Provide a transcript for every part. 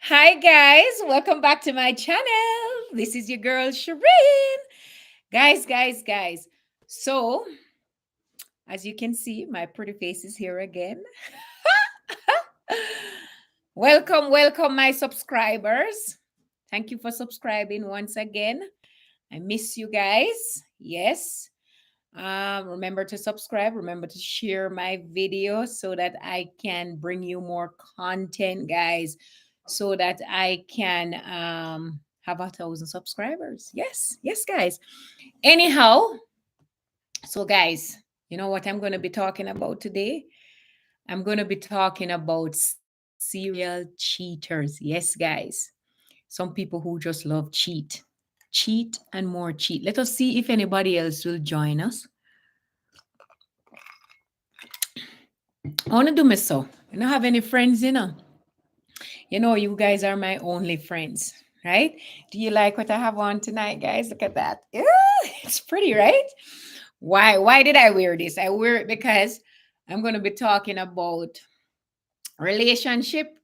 Hi, guys. Welcome back to my channel. This is your girl, Shireen. Guys. So, as you can see, my pretty face is here again. welcome, my subscribers. Thank you for subscribing once again. I miss you guys. Yes. Remember to subscribe. Remember to share my video so that I can bring you more content, guys. So that I can have 1,000 subscribers. Yes, guys. Anyhow, so guys, you know what I'm going to be talking about today? I'm going to be talking about serial cheaters. Yes, guys. Some people who just love cheat and more cheat. Let us see if anybody else will join us. I want to do me so. I don't have any friends, you guys are my only friends, right? Do you like what I have on tonight, guys? Look at that. Yeah, it's pretty, right? Why did I wear this? I wear it because I'm going to be talking about relationship,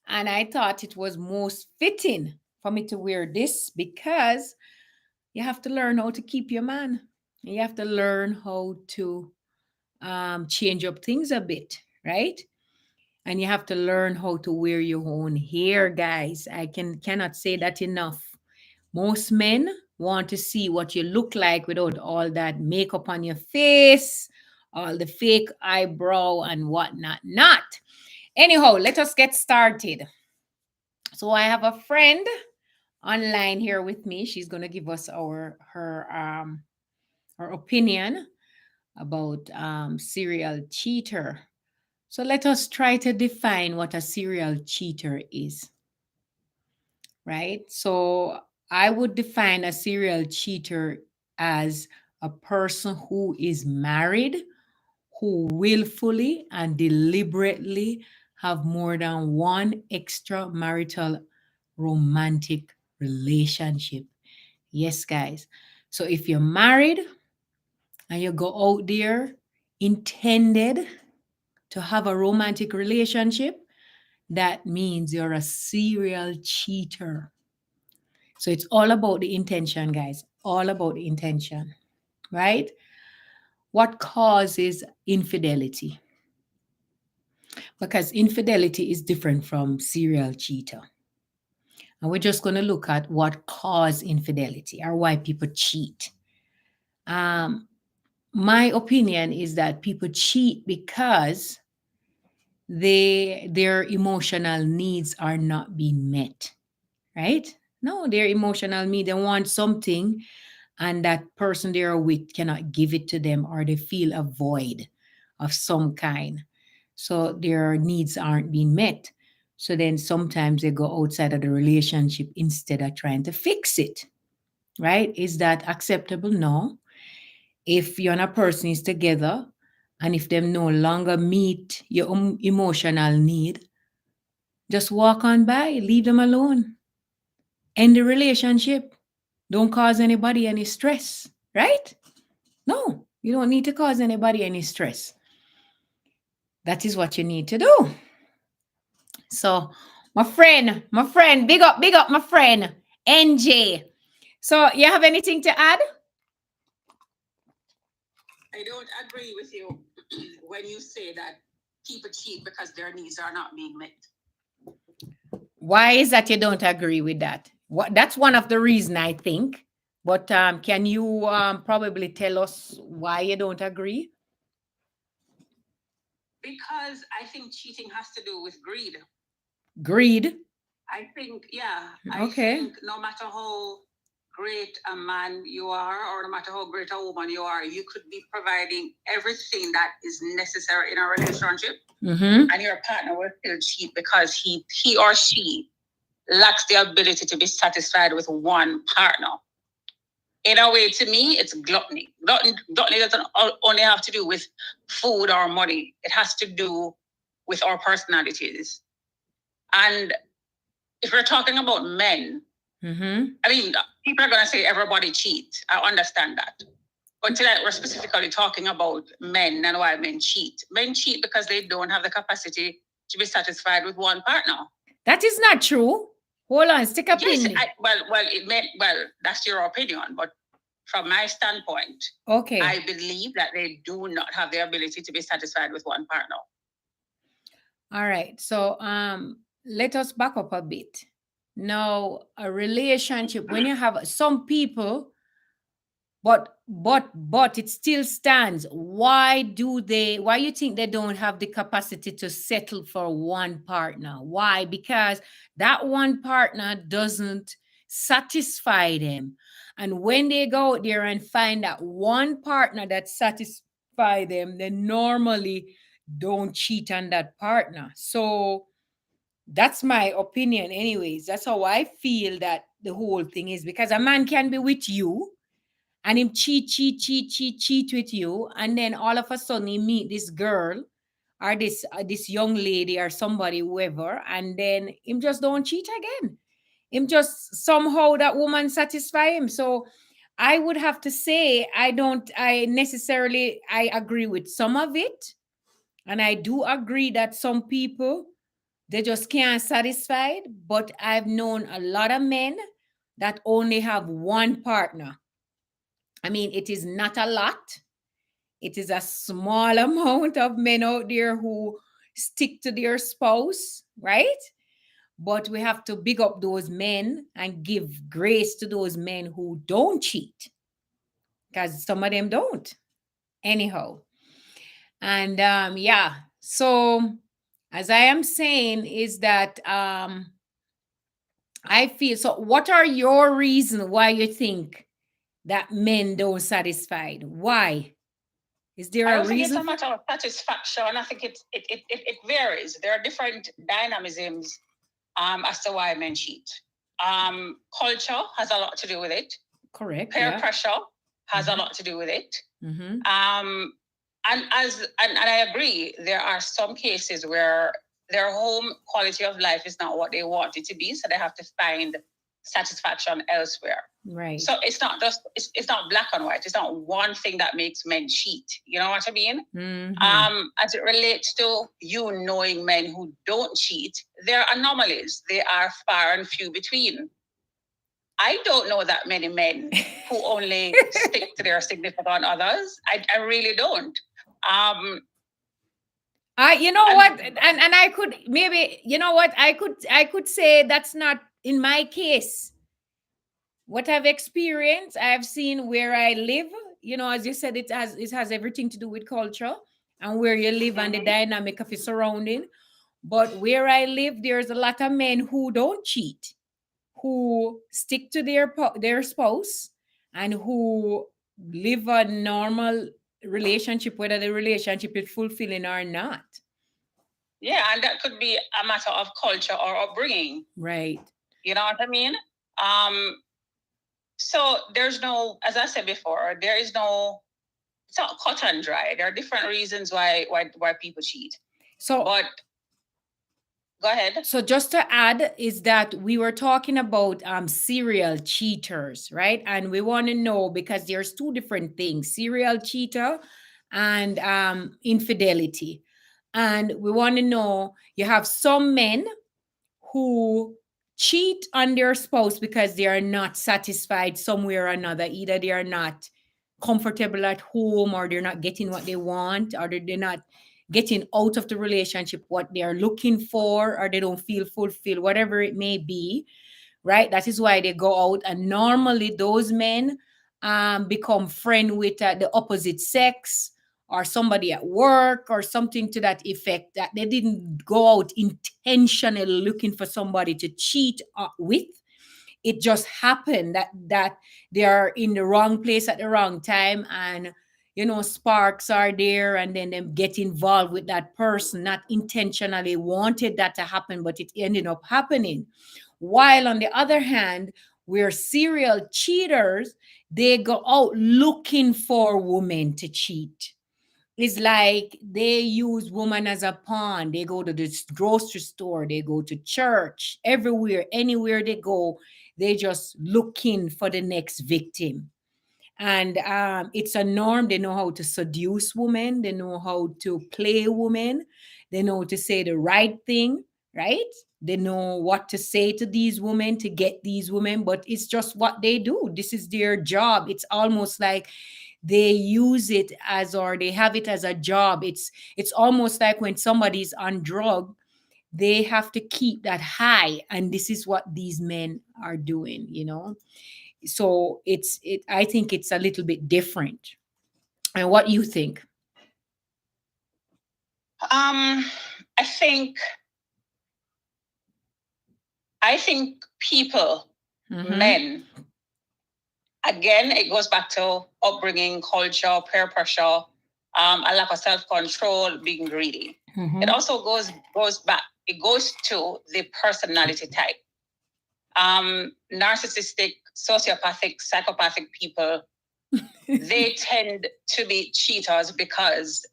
and I thought it was most fitting for me to wear this because you have to learn how to keep your man. You have to learn how to change up things a bit, right? And you have to learn how to wear your own hair, guys. I cannot say that enough. Most men want to see what you look like without all that makeup on your face, all the fake eyebrow and whatnot. Not. Anyhow, let us get started. So I have a friend online here with me. She's gonna give us her opinion about serial cheater. So let us try to define what a serial cheater is, right? So I would define a serial cheater as a person who is married, who willfully and deliberately have more than one extramarital romantic relationship. Yes, guys. So if you're married and you go out there intended to have a romantic relationship, that means you're a serial cheater. So it's all about the intention, guys. All about the intention, right? What causes infidelity? Because infidelity is different from serial cheater. And we're just going to look at what causes infidelity or why people cheat. Um, my opinion is that people cheat because their emotional needs are not being met, right? No, their emotional need, they want something and that person they are with cannot give it to them, or they feel a void of some kind. So their needs aren't being met. So then sometimes they go outside of the relationship instead of trying to fix it, right? Is that acceptable? No. If you and a person is together and if them no longer meet your emotional need, just walk on by, leave them alone, end the relationship. Don't cause anybody any stress, right? No, you don't need to cause anybody any stress. That is what you need to do. So, my friend, big up, my friend, NJ. So, you have anything to add? I don't agree with you when you say that people cheat because their needs are not being met. Why is that you don't agree with that? That's one of the reasons I think. But can you probably tell us why you don't agree? Because I think cheating has to do with greed. Greed. I think, yeah, Okay. I think no matter how great a man you are, or no matter how great a woman you are, you could be providing everything that is necessary in a relationship, and your partner will still cheat because he or she lacks the ability to be satisfied with one partner. In a way, to me, it's gluttony. Gluttony doesn't only have to do with food or money. It has to do with our personalities. And if we're talking about men, I mean, people are going to say everybody cheats. I understand that. But tonight we're specifically talking about men and why men cheat. Men cheat because they don't have the capacity to be satisfied with one partner. That is not true. Hold on, stick a Yes, pin. it meant, that's your opinion, but from my standpoint, Okay. I believe that they do not have the ability to be satisfied with one partner. All right. So let us back up a bit. Now, a relationship, when you have some people, but it still stands. Why you think they don't have the capacity to settle for one partner? Why? Because that one partner doesn't satisfy them. And when they go out there and find that one partner that satisfy them, they normally don't cheat on that partner. So that's my opinion anyways. That's how I feel that the whole thing is, because a man can be with you and him cheat with you, and then all of a sudden he meet this girl or this young lady or somebody, whoever, and then him just don't cheat again. Him just somehow that woman satisfy him. So I would have to say I agree with some of it, and I do agree that some people, they just can't satisfy it. But I've known a lot of men that only have one partner. I mean, it is not a lot. It is a small amount of men out there who stick to their spouse, right? But we have to big up those men and give grace to those men who don't cheat, because some of them don't. Anyhow. And yeah, so as I am saying, is that I feel so. What are your reasons why you think that men don't satisfied? Why? Is there I a don't think it's reason? a matter of satisfaction. I think it varies. There are different dynamisms as to why men cheat. Culture has a lot to do with it. Correct. Peer pressure has a lot to do with it. And I agree, there are some cases where their home quality of life is not what they want it to be, so they have to find satisfaction elsewhere. Right. So it's not not black and white. It's not one thing that makes men cheat. You know what I mean? As it relates to you knowing men who don't cheat, there are anomalies. They are far and few between. I don't know that many men who only stick to their significant others. I really don't. You know what, and I could maybe, you know what, I could say that's not in my case. What I've experienced, I've seen where I live. You know, as you said, it has everything to do with culture and where you live and the dynamic of your surrounding. But where I live, there's a lot of men who don't cheat, who stick to their spouse, and who live a normal relationship, whether the relationship is fulfilling or not. Yeah, and that could be a matter of culture or upbringing. Right. You know what I mean? So there's no, as I said before, there is no, it's not cut and dry. There are different reasons why people cheat. So, but go ahead. So just to add is that we were talking about serial cheaters, right? And we want to know, because there's two different things: serial cheater and infidelity. And we want to know, you have some men who cheat on their spouse because they are not satisfied somewhere or another. Either they are not comfortable at home, or they're not getting what they want, or they're not getting out of the relationship what they are looking for, or they don't feel fulfilled, whatever it may be, right? That is why they go out. And normally those men become friend with the opposite sex, or somebody at work, or something to that effect, that they didn't go out intentionally looking for somebody to cheat with. It just happened that they are in the wrong place at the wrong time, and sparks are there, and then them get involved with that person, not intentionally wanted that to happen, but it ended up happening. While on the other hand, we're serial cheaters, they go out looking for women to cheat. It's like they use woman as a pawn. They go to the grocery store, they go to church, everywhere, anywhere they go, they just looking for the next victim. And it's a norm. They know how to seduce women, they know how to play women, they know to say the right thing, right? They know what to say to these women to get these women, but it's just what they do. This is their job. It's almost like they use it as, or they have it as a job. It's almost like when somebody's on drug, they have to keep that high, and this is what these men are doing, you know. So I think it's a little bit different. And what you think? I think people, men, again, it goes back to upbringing, culture, peer pressure, a lack of self-control, being greedy. It also goes back. It goes to the personality type. Narcissistic, sociopathic, psychopathic people, they tend to be cheaters because,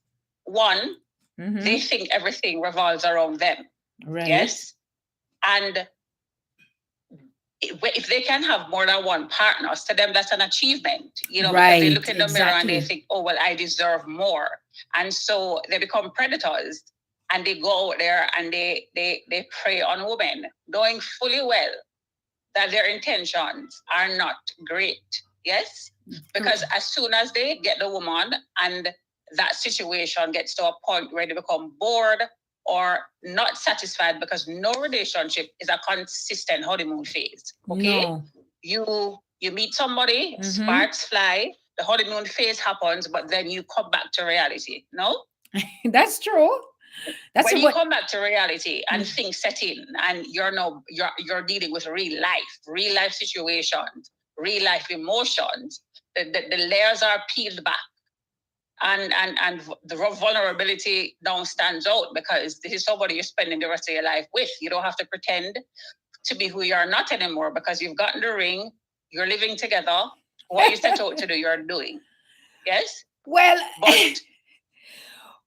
one, they think everything revolves around them. Right. Yes. And if they can have more than one partner, to them that's an achievement, you know, right, because they look in the mirror and they think, oh, well, I deserve more. And so they become predators, and they go out there and they prey on women, knowing fully well that their intentions are not great. Yes? Because as soon as they get the woman and that situation gets to a point where they become bored or not satisfied, because no relationship is a consistent honeymoon phase. Okay? No. You meet somebody, sparks fly, the honeymoon phase happens, but then you come back to reality. No? That's true. That's when you come back to reality and things set in, and you're dealing with real life situations, real life emotions. The layers are peeled back, and the vulnerability now stands out, because this is somebody you're spending the rest of your life with. You don't have to pretend to be who you are not anymore, because you've gotten the ring. You're living together. What you set out to do, you're doing. Yes. Well, but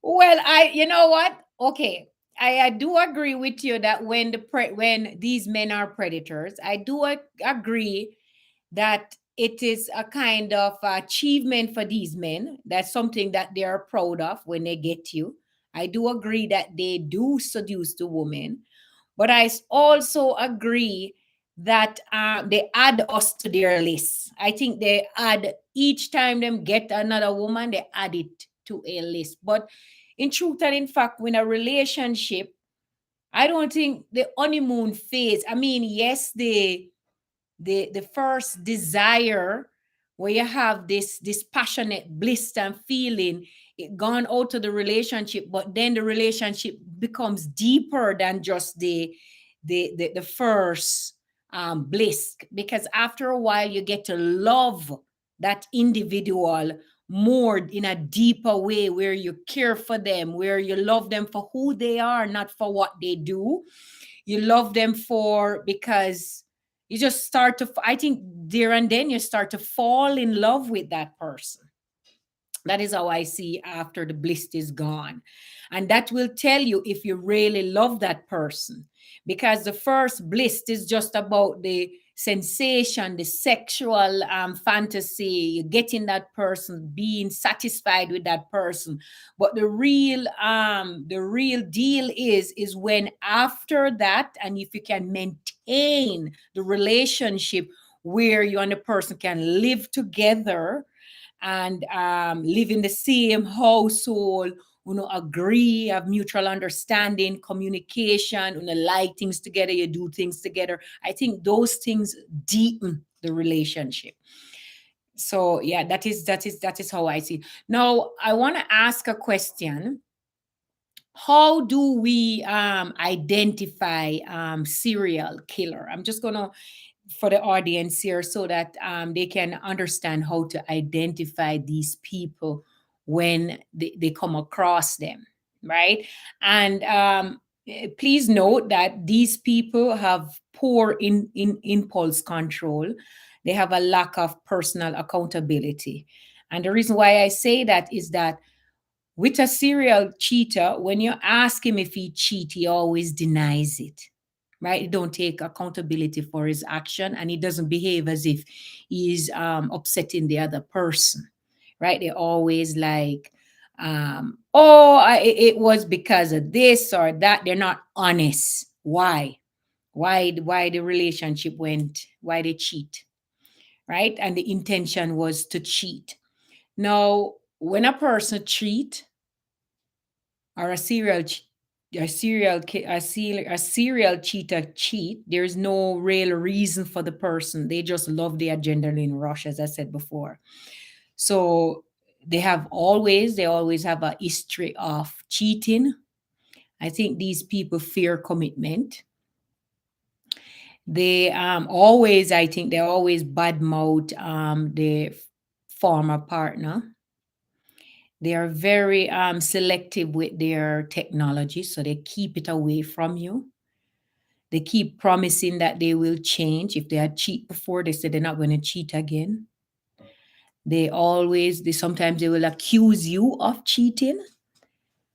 well, you know what? Okay, I do agree with you that when these men are predators, I do agree that it is a kind of achievement for these men. That's something that they are proud of when they get you. I do agree that they do seduce the woman, but I also agree that they add us to their list. I think they add, each time them get another woman, they add it to a list. But in truth and in fact, when a relationship, I don't think the honeymoon phase, I mean, yes, the first desire, where you have this passionate bliss and feeling, it gone out of the relationship, but then the relationship becomes deeper than just the first bliss, because after a while you get to love that individual more in a deeper way, where you care for them, where you love them for who they are, not for what they do. You love them for, because you just start to, I think there and then you start to fall in love with that person. That is how I see after the bliss is gone. And that will tell you if you really love that person. Because the first bliss is just about the sensation, the sexual fantasy, you getting that person, being satisfied with that person. But the real deal is when after that, and if you can maintain the relationship where you and the person can live together and live in the same household, agree, have mutual understanding, communication, like things together, you do things together. I think those things deepen the relationship. So yeah, that is how I see it. Now I want to ask a question. How do we identify serial killer? I'm just gonna, for the audience here, so that they can understand how to identify these people when they come across them, right? And please note that these people have poor in impulse control. They have a lack of personal accountability. And the reason why I say that is that with a serial cheater, when you ask him if he cheat, he always denies it, right? He don't take accountability for his action, and he doesn't behave as if he's upsetting the other person, right? They always like, it was because of this or that. They're not honest. Why? why the relationship went, why they cheat, right? And the intention was to cheat. Now, when a person cheat, or a serial cheater cheat, there's no real reason for the person. They just love the adrenaline rush, as I said before. So they always have a history of cheating. I think these people fear commitment. They always, I think they always badmouth the former partner. They are very selective with their technology, so they keep it away from you. They keep promising that they will change. If they had cheated before, they said they're not going to cheat again. They sometimes they will accuse you of cheating,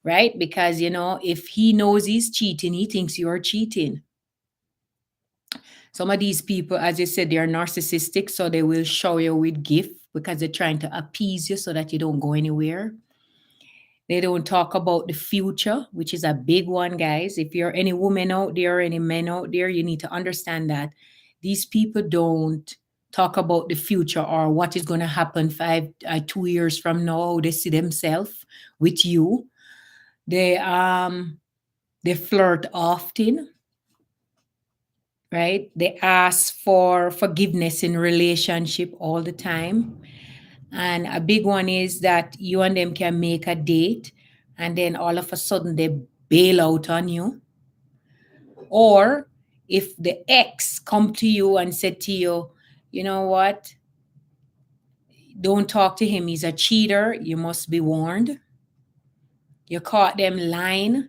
right? Because, if he knows he's cheating, he thinks you're cheating. Some of these people, as you said, they are narcissistic, so they will show you with gift because they're trying to appease you so that you don't go anywhere. They don't talk about the future, which is a big one, guys. If you're any woman out there or any men out there, you need to understand that these people don't talk about the future or what is going to happen 2 years from now. They see themselves with you. They flirt often, right? They ask for forgiveness in relationship all the time. And a big one is that you and them can make a date and then all of a sudden they bail out on you. Or if the ex come to you and said to you, you know what, don't talk to him, he's a cheater, you must be warned. You caught them lying,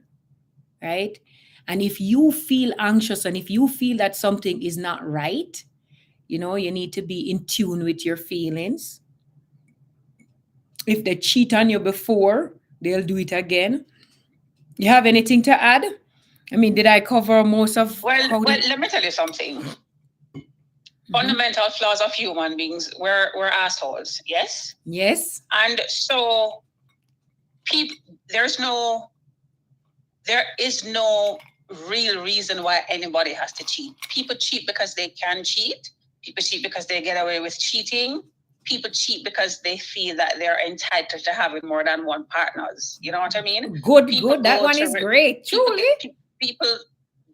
right? And if you feel anxious and if you feel that something is not right, you need to be in tune with your feelings. If they cheat on you before, they'll do it again. You have anything to add? I mean, did I cover most of? Well, let me tell you something. Fundamental flaws of human beings. We're assholes. Yes. Yes. And so, there is no real reason why anybody has to cheat. People cheat because they can cheat. People cheat because they get away with cheating. People cheat because they feel that they're entitled to having more than one partners. You know what I mean? Good. That one is great. Truly. People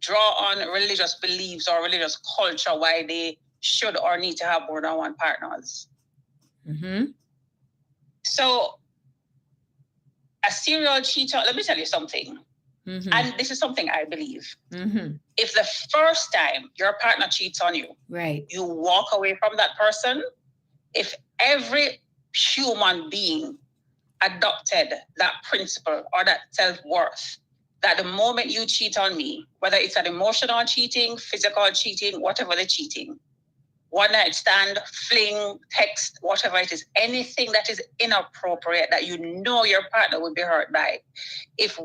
draw on religious beliefs or religious culture why they should or need to have more than one partners. Mm-hmm. So a serial cheater, let me tell you something. Mm-hmm. And this is something I believe. Mm-hmm. If the first time your partner cheats on you, right, you walk away from that person, if every human being adopted that principle or that self-worth, that the moment you cheat on me, whether it's an emotional cheating, physical cheating, whatever the cheating, one night stand, fling, text, whatever it is, anything that is inappropriate that you know your partner would be hurt by. If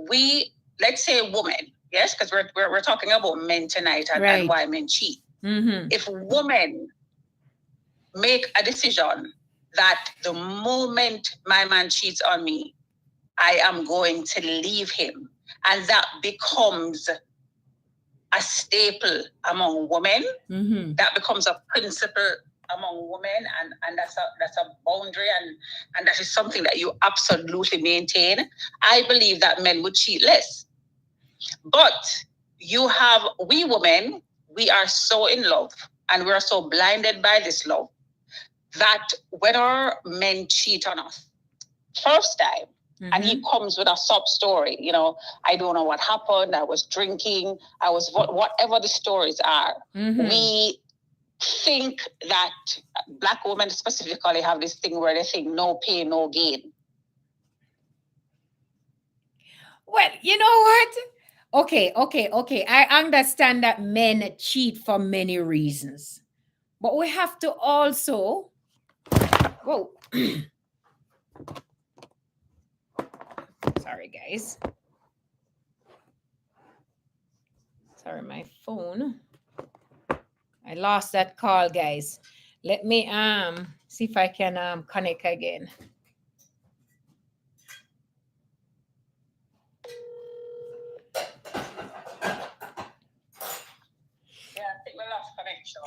let's say a woman, yes, because we're talking about men tonight and why men cheat. Mm-hmm. If women make a decision that the moment my man cheats on me, I am going to leave him, and that becomes a staple among women, mm-hmm. that becomes a principle among women, and that's a boundary, and that is something that you absolutely maintain. I believe that men would cheat less. But we women, we are so in love and we're so blinded by this love that when our men cheat on us first time, mm-hmm. and he comes with a sob story, I don't know what happened, I was drinking, I was whatever the stories are, mm-hmm. we think that Black women specifically have this thing where they think no pain, no gain. Well, you know what? Okay. I understand that men cheat for many reasons. But we have to also... Whoa. Sorry, guys. Sorry, my phone. I lost that call, guys. Let me see if I can connect again.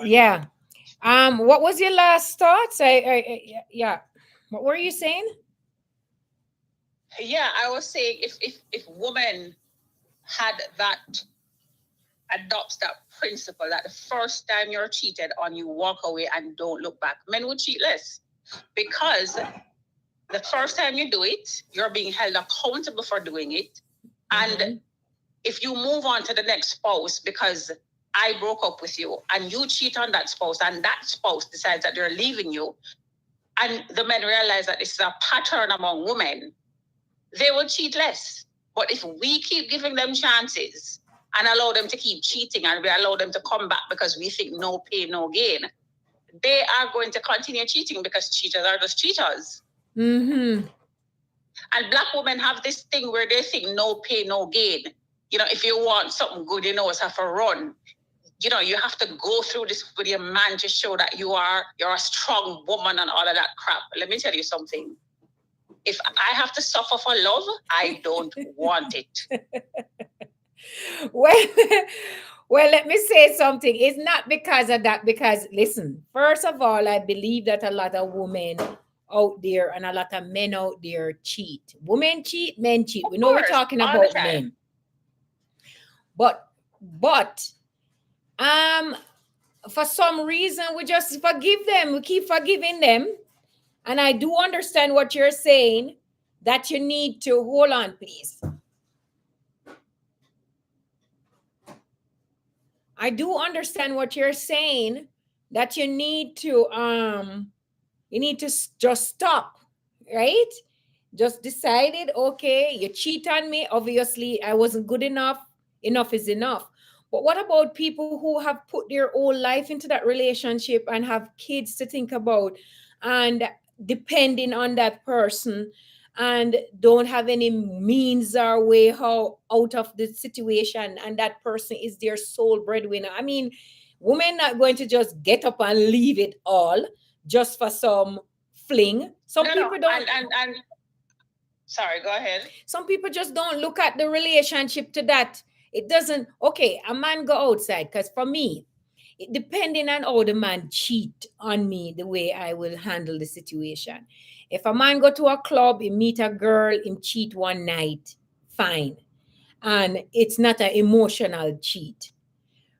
Yeah. What was your last thoughts? Yeah. What were you saying? Yeah, I was saying if women had that adopts that principle that the first time you're cheated on, you walk away and don't look back, men would cheat less because the first time you do it, you're being held accountable for doing it. And if you move on to the next spouse because I broke up with you and you cheat on that spouse and that spouse decides that they're leaving you, and the men realize that this is a pattern among women, they will cheat less. But if we keep giving them chances and allow them to keep cheating and we allow them to come back because we think no pain, no gain, they are going to continue cheating because cheaters are just cheaters. And Black women have this thing where they think no pain, no gain. If you want something good, it's have to run. You have to go through this with your man to show that you're a strong woman and all of that crap. Let me tell you something. If I have to suffer for love, I don't want it. Well, well, let me say something. It's not because of that. Because listen, first of all, I believe that a lot of women out there and a lot of men out there cheat. Women cheat, men cheat. We know we're talking about men. But for some reason we just forgive them. We keep forgiving them. And I do understand what you're saying, that you need to hold on, please. I do understand what you're saying, that you need to just stop, right? Just decided, okay, you cheat on me. Obviously, I wasn't good enough. Enough is enough. But what about people who have put their whole life into that relationship and have kids to think about and depending on that person and don't have any means or way how out of the situation, and that person is their sole breadwinner? I mean, women not going to just get up and leave it all just for some fling. Some people don't. And sorry, go ahead. Some people just don't look at the relationship to that. It doesn't. Okay, a man go outside, because for me, depending on how the man cheat on me, the way I will handle the situation. If a man go to a club, he meet a girl, him cheat one night, fine, and it's not an emotional cheat,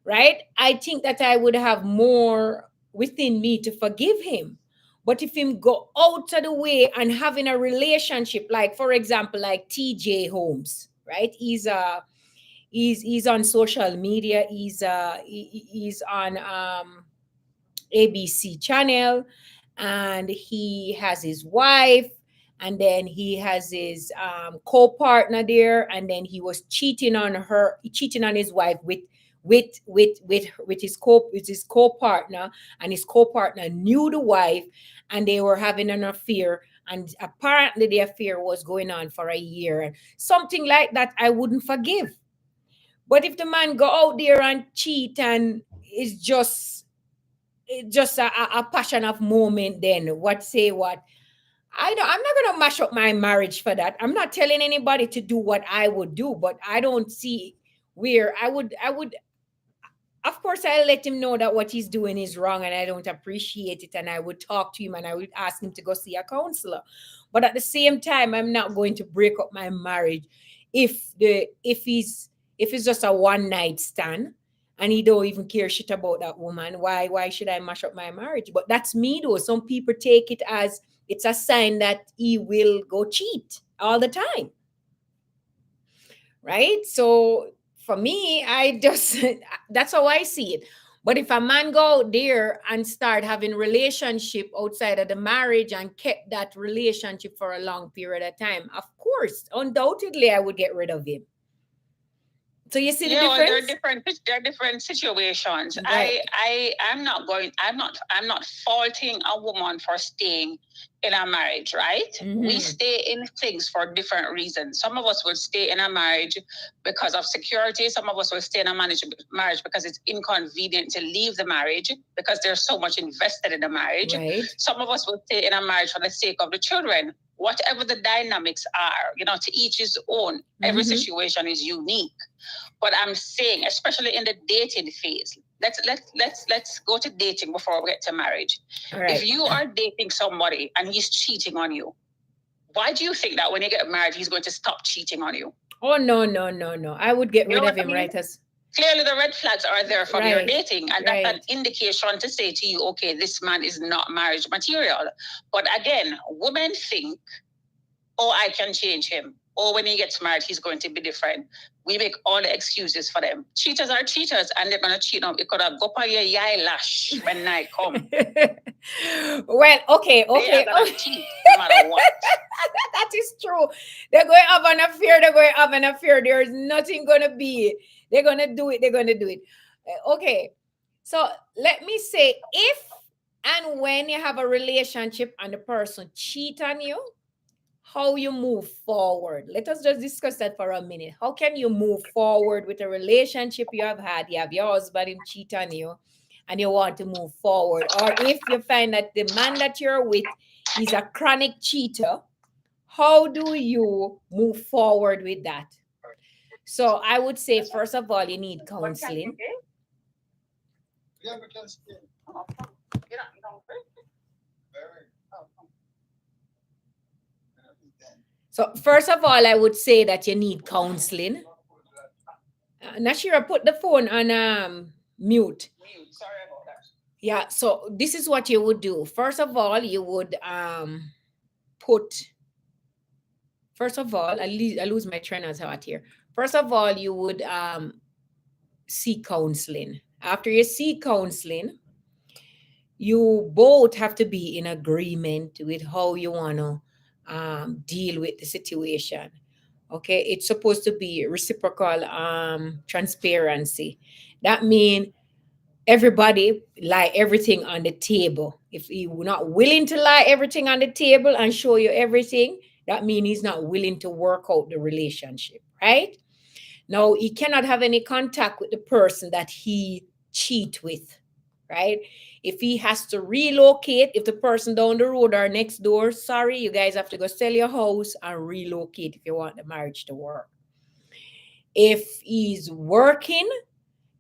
right? I think that I would have more within me to forgive him. But if him go out of the way and having a relationship, like for example, like TJ Holmes, right? He's on social media. He's on ABC channel, and he has his wife, and then he has his co-partner there, and then he was cheating on his wife with his co-partner, and his co-partner knew the wife, and they were having an affair, and apparently the affair was going on for a year. Something like that I wouldn't forgive. But if the man go out there and cheat and it's just a passion of moment, then what say what? I'm not gonna mash up my marriage for that. I'm not telling anybody to do what I would do, but I don't see where I would of course I'll let him know that what he's doing is wrong and I don't appreciate it, and I would talk to him and I would ask him to go see a counselor. But at the same time, I'm not going to break up my marriage if it's just a one night stand and he don't even care shit about that woman. Why should I mash up my marriage? But that's me though. Some people take it as it's a sign that he will go cheat all the time, right? So for me, I just that's how I see it. But if a man go out there and start having relationship outside of the marriage and kept that relationship for a long period of time, of course, undoubtedly, I would get rid of him. So you see the difference? Well, there are different situations. Right. I'm not faulting a woman for staying in a marriage, right? We stay in things for different reasons. Some of us will stay in a marriage because of security. Some of us will stay in a marriage because it's inconvenient to leave the marriage because there's so much invested in the marriage. Right. Some of us will stay in a marriage for the sake of the children. whatever the dynamics are, to each his own. Every situation is unique. But I'm saying, especially in the dating phase, let's go to dating before we get to marriage. Right. If you are dating somebody and he's cheating on you, why do you think that when you get married, he's going to stop cheating on you? Oh, no, no, no, no. I would get rid of him, right? Clearly, the red flags are there from your dating, and that's an indication to say to you, okay, this man is not marriage material. But again, women think, oh, I can change him. Or when he gets married, he's going to be different. We make all the excuses for them. Cheaters are cheaters, and they're going to cheat on. It could have go by your yai lash when night come. Well, okay. They are going to cheat no matter what. That is true. They're going to have an affair. They're going to have an affair. There's nothing going to be. They're going to do it. They're going to do it. Okay. So let me say, if and when you have a relationship and the person cheat on you, how you move forward. Let us just discuss that for a minute. How can you move forward with a relationship you have had? You have your husband him cheat on you and you want to move forward. Or if you find that the man that you're with is a chronic cheater, how do you move forward with that? So I would say, first of all, you need counseling. So first of all, I would say that you need counseling. Nashira, put the phone on mute. Sorry about that. Yeah, so this is what you would do. First of all, you would put. First of all, I lose my train of thought here. First of all, you would seek counseling. After you seek counseling, you both have to be in agreement with how you want to deal with the situation. Okay, it's supposed to be reciprocal transparency. That means everybody lie everything on the table. If he's not willing to lie everything on the table and show you everything, that means he's not willing to work out the relationship, right? Now, he cannot have any contact with the person that he cheat with, right? If he has to relocate, if the person down the road or next door, sorry, you guys have to go sell your house and relocate if you want the marriage to work. If he's working,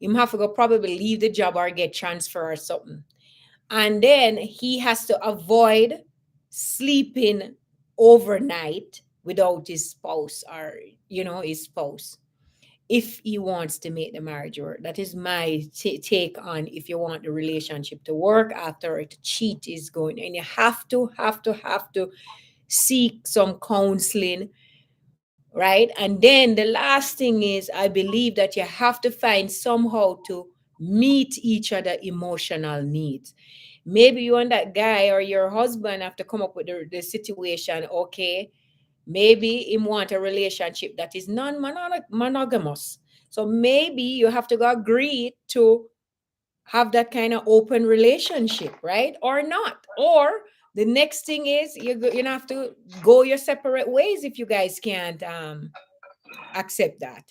you have to go probably leave the job or get transfer or something. And then he has to avoid sleeping overnight without his spouse or, his spouse, if he wants to make the marriage work. That is my take on if you want the relationship to work after it cheat is going. And you have to seek some counseling, right? And then the last thing is, I believe that you have to find somehow to meet each other emotional needs. Maybe you and that guy or your husband have to come up with the situation. Okay, maybe him want a relationship that is non-monogamous. So maybe you have to go agree to have that kind of open relationship, right? Or not. Or the next thing is you have to go your separate ways if you guys can't accept that.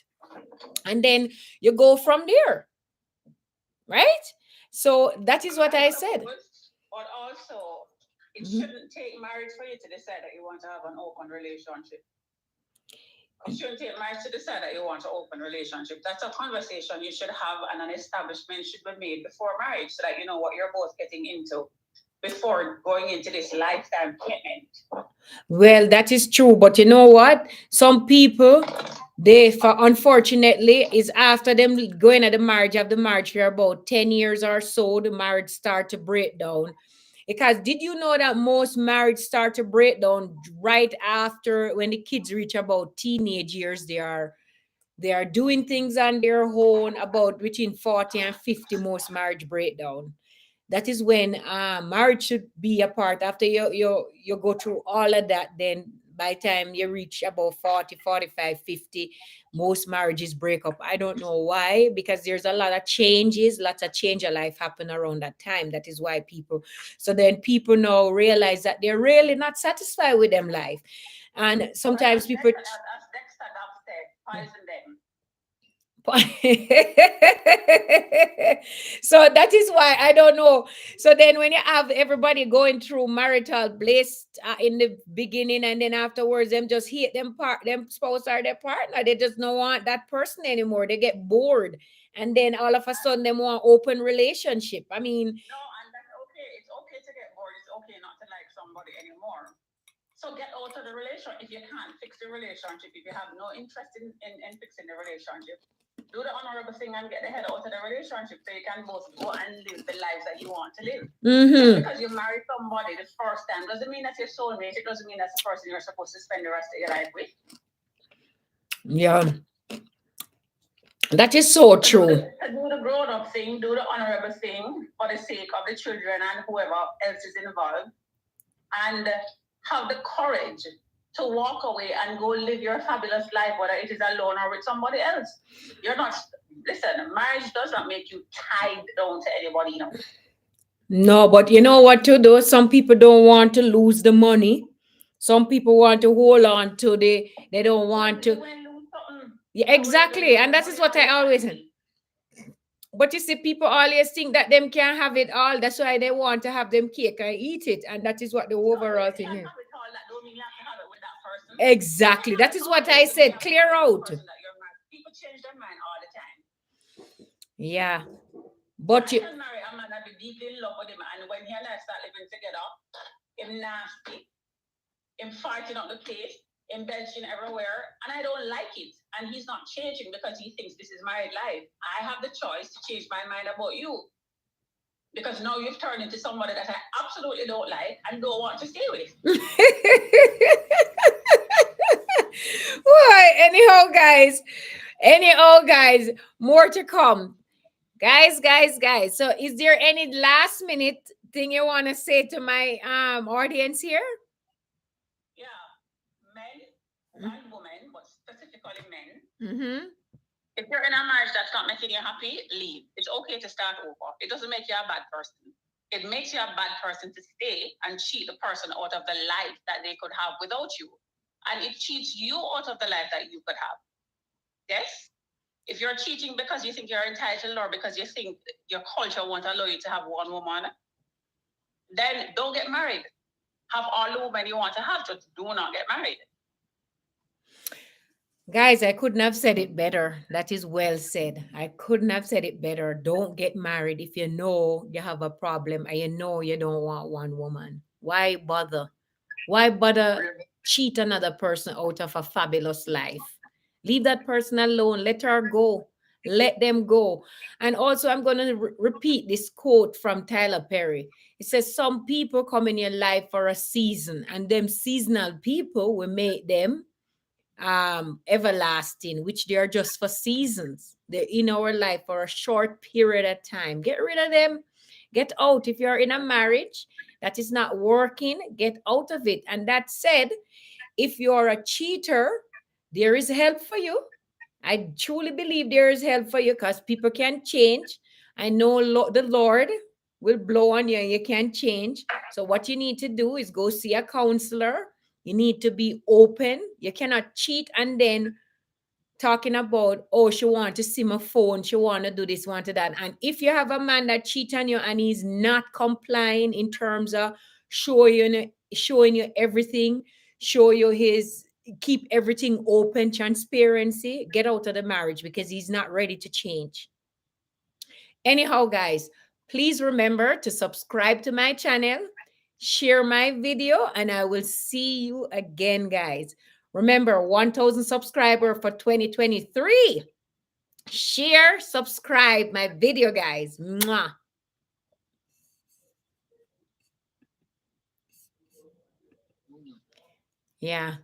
And then you go from there, right? So that is what I said. But also, it shouldn't take marriage for you to decide that you want to have an open relationship. It shouldn't take marriage to decide that you want an open relationship. That's a conversation you should have, and an establishment should be made before marriage so that you know what you're both getting into before going into this lifetime commitment. Well, that is true, but you know what? Some people, unfortunately, is after them going at the marriage of the marriage for about 10 years or so, the marriage start to break down. Because did you know that most marriage start to break down right after when the kids reach about teenage years? They are doing things on their own. About between 40 and 50, most marriage breakdown. That is when marriage should be a part. After you go through all of that, then by the time you reach about 40, 45, 50, most marriages break up. I don't know why, because there's a lot of changes, lots of change of life happen around that time. That is why so then people now realize that they're really not satisfied with them life. And sometimes people... As Dexter Dove said, poison them. So that is why I don't know. So then when you have everybody going through marital bliss in the beginning, and then afterwards them just hate them spouse or their partner, they just don't want that person anymore, they get bored, and then all of a sudden they want open relationship. I mean, no, and that's okay. It's okay to get bored. It's okay not to like somebody anymore. So get out of the relationship. If you can't fix the relationship, if you have no interest in fixing the relationship, do the honorable thing and get the hell out of the relationship so you can both go and live the lives that you want to live. Just because you marry somebody the first time doesn't mean that's your soulmate. It doesn't mean that's the person you're supposed to spend the rest of your life with. Yeah, that is so true. Do the grown up thing, do the honorable thing for the sake of the children and whoever else is involved, and have the courage to walk away and go live your fabulous life, whether it is alone or with somebody else. You're not, listen, marriage does not make you tied down to anybody, you know. No, but you know what to do? Some people don't want to lose the money. Some people want to hold on to they don't want to. Yeah, exactly. And that is what I always say. But you see, people always think that them can't have it all. That's why they want to have them cake and eat it. And that is what the overall thing is. Exactly. That is what I said. Clear out. People change their mind all the time. Yeah. But you can marry a man that be deeply in love with him, and when he and I start living together, him nasty, him farting up the place, him belching everywhere, and I don't like it. And he's not changing because he thinks this is married life. I have the choice to change my mind about you. Because now you've turned into somebody that I absolutely don't like and don't want to stay with. Why? Anyhow, guys, more to come. Guys. So is there any last minute thing you want to say to my audience here? Yeah. Men and women, but specifically men. Mm-hmm. If you're in a marriage that's not making you happy, leave. It's okay to start over. It doesn't make you a bad person. It makes you a bad person to stay and cheat the person out of the life that they could have without you. And it cheats you out of the life that you could have. Yes? If you're cheating because you think you're entitled or because you think your culture won't allow you to have one woman, then don't get married. Have all the women you want to have, just do not get married. Guys, I couldn't have said it better. That is well said. I couldn't have said it better. Don't get married if you know you have a problem and you know you don't want one woman. Why bother? Why bother cheat another person out of a fabulous life? Leave that person alone. Let her go. Let them go. And also, I'm going to repeat this quote from Tyler Perry. It says, some people come in your life for a season, and them seasonal people will make them everlasting, which they are just for seasons. They're in our life for a short period of time. Get rid of them. Get out. If you're in a marriage that is not working, get out of it. And that said, if you're a cheater, there is help for you. I truly believe there is help for you because people can change. I know the Lord will blow on you and you can change. So what you need to do is go see a counselor. You need to be open. You cannot cheat and then talking about, oh, she want to see my phone, she want to do this, want to that. And if you have a man that cheat on you and he's not complying in terms of showing you everything, show you his keep everything open, transparency, get out of the marriage because he's not ready to change. Anyhow, guys, please remember to subscribe to my channel, share my video, and I will see you again, guys. Remember, 1,000 subscriber for 2023. Share, subscribe my video, guys. Mwah. Yeah.